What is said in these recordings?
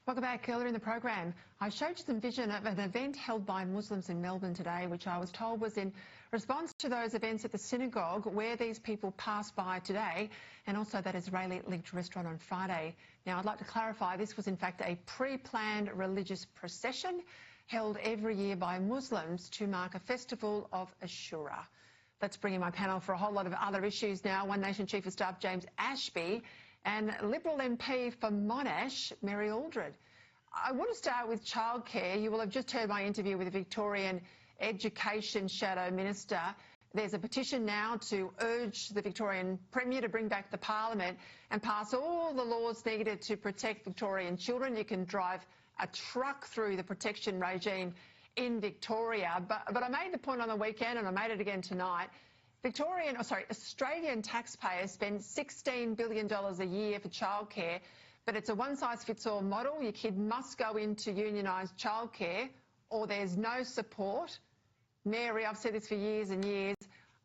Welcome back. Earlier in the program, I showed you some vision of an event held by Muslims in Melbourne today, which I was told was in response to those events at the synagogue where these people passed by today, and also that Israeli-linked restaurant on Friday. Now, I'd like to clarify, this was in fact a pre-planned religious procession held every year by Muslims to mark a festival of Ashura. Let's bring in my panel for a whole lot of other issues now. One Nation Chief of Staff James Ashby and Liberal MP for Monash, Mary Aldred. I want to start with childcare. You will have just heard my interview with the Victorian Education Shadow Minister. There's a petition now to urge the Victorian Premier to bring back the Parliament and pass all the laws needed to protect Victorian children. You can drive a truck through the protection regime in Victoria. But I made the point on the weekend, and I made it again tonight. Australian taxpayers spend $16 billion a year for childcare, but it's a one-size-fits-all model. Your kid must go into unionised childcare or there's no support. Mary, I've said this for years and years,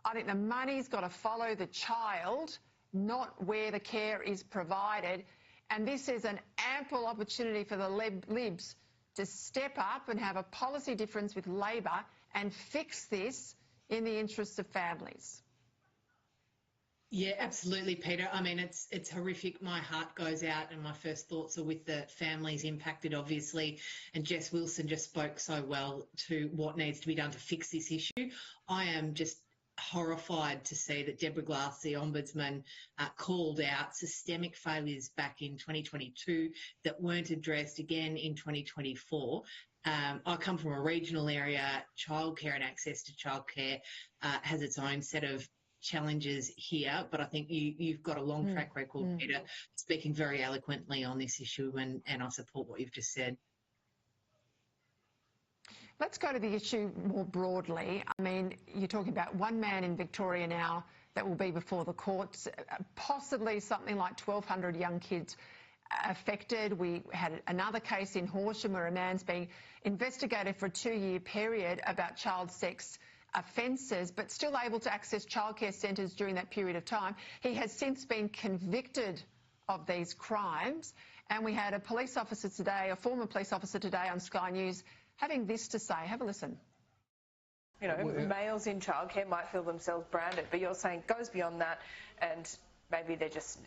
I think the money's got to follow the child, not where the care is provided. And this is an ample opportunity for the Libs to step up and have a policy difference with Labor and fix this in the interests of families. Yeah, absolutely, Peter. I mean, it's horrific. My heart goes out and my first thoughts are with the families impacted, obviously. And Jess Wilson just spoke so well to what needs to be done to fix this issue. I am just horrified to see that Deborah Glass, the Ombudsman, called out systemic failures back in 2022 that weren't addressed again in 2024. I come from a regional area. Childcare and access to childcare has its own set of challenges here, but I think you've got a long track record, Peter, speaking very eloquently on this issue, and I support what you've just said. Let's go to the issue more broadly. I mean, you're talking about one man in Victoria now that will be before the courts, possibly something like 1,200 young kids affected. We had another case in Horsham where a man's being investigated for a 2-year period about child sex offences, but still able to access childcare centres during that period of time. He has since been convicted of these crimes. And we had a police officer today, a former police officer today on Sky News, having this to say. Have a listen. You know, males in childcare might feel themselves branded, but you're saying it goes beyond that, and maybe this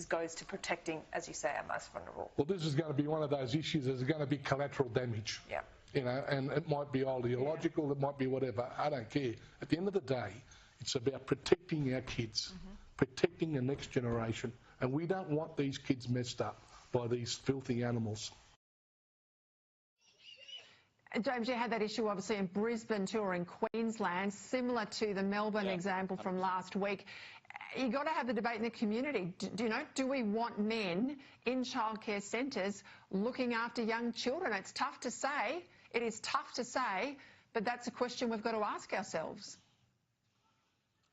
goes to protecting, as you say, our most vulnerable. Well, this is going to be one of those issues. There's going to be collateral damage. Yeah. You know, and it might be ideological, it might be whatever. I don't care. At the end of the day, it's about protecting our kids, protecting the next generation, and we don't want these kids messed up by these filthy animals. James, you had that issue obviously in Brisbane too, or in Queensland, similar to the Melbourne example from last week. You've got to have the debate in the community. Do we want men in childcare centres looking after young children? It's tough to say. It is tough to say, but that's a question we've got to ask ourselves.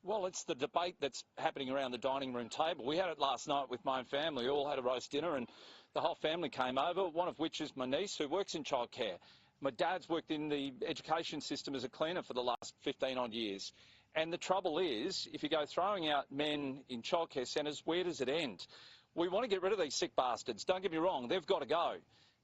Well, it's the debate that's happening around the dining room table. We had it last night with my own family. We all had a roast dinner and the whole family came over, one of which is my niece who works in childcare. My dad's worked in the education system as a cleaner for the last 15-odd years. And the trouble is, if you go throwing out men in childcare centres, where does it end? We want to get rid of these sick bastards. Don't get me wrong, they've got to go.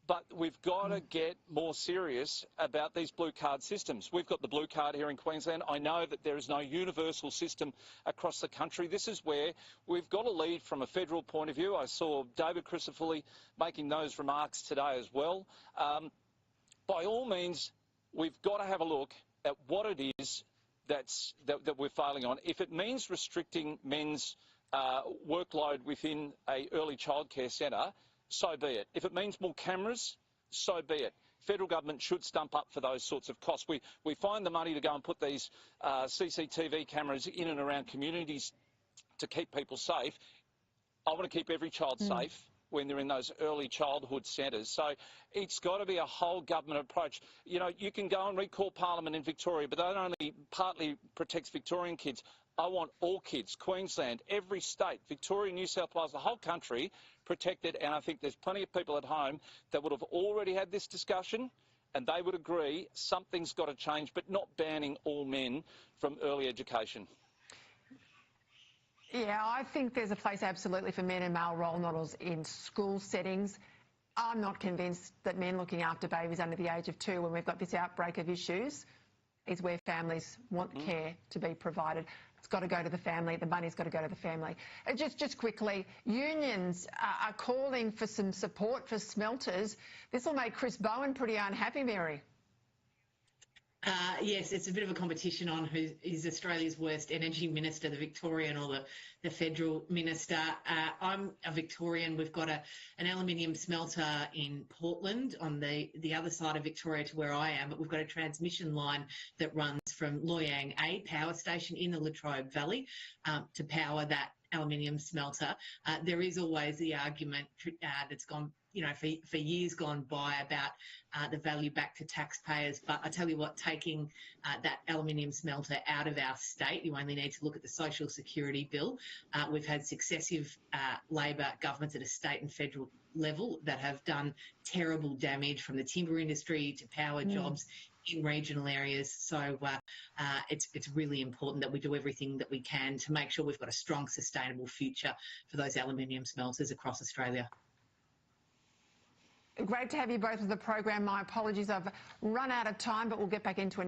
But we've got to get more serious about these blue card systems. We've got the blue card here in Queensland. I know that there is no universal system across the country. This is where we've got to lead from a federal point of view. I saw David Crisafulli making those remarks today as well. By all means, we've got to have a look at what it is that we're failing on. If it means restricting men's workload within an early childcare centre, so be it. If it means more cameras, so be it. Federal government should stump up for those sorts of costs. We find the money to go and put these CCTV cameras in and around communities to keep people safe. I want to keep every child safe when they're in those early childhood centres. So it's got to be a whole government approach. You know, you can go and recall Parliament in Victoria, but that only partly protects Victorian kids. I want all kids, Queensland, every state, Victoria, New South Wales, the whole country protected, and I think there's plenty of people at home that would have already had this discussion and they would agree something's got to change, but not banning all men from early education. Yeah, I think there's a place absolutely for men and male role models in school settings. I'm not convinced that men looking after babies under the age of 2, when we've got this outbreak of issues, is where families want care to be provided. It's got to go to the family. The money's got to go to the family. Just quickly, unions are calling for some support for smelters. This will make Chris Bowen pretty unhappy, Mary. Yes, it's a bit of a competition on who is Australia's worst energy minister, the Victorian or the federal minister. I'm a Victorian. We've got an aluminium smelter in Portland on the other side of Victoria to where I am, but we've got a transmission line that runs from Loy Yang A power station in the Latrobe Valley to power that aluminium smelter. There is always the argument that's gone, for years gone by about the value back to taxpayers. But I tell you what, taking that aluminium smelter out of our state, you only need to look at the Social Security bill. We've had successive Labor governments at a state and federal level that have done terrible damage, from the timber industry to power jobs in regional areas. So it's really important that we do everything that we can to make sure we've got a strong, sustainable future for those aluminium smelters across Australia. Great to have you both on the program. My apologies, I've run out of time, but we'll get back into it.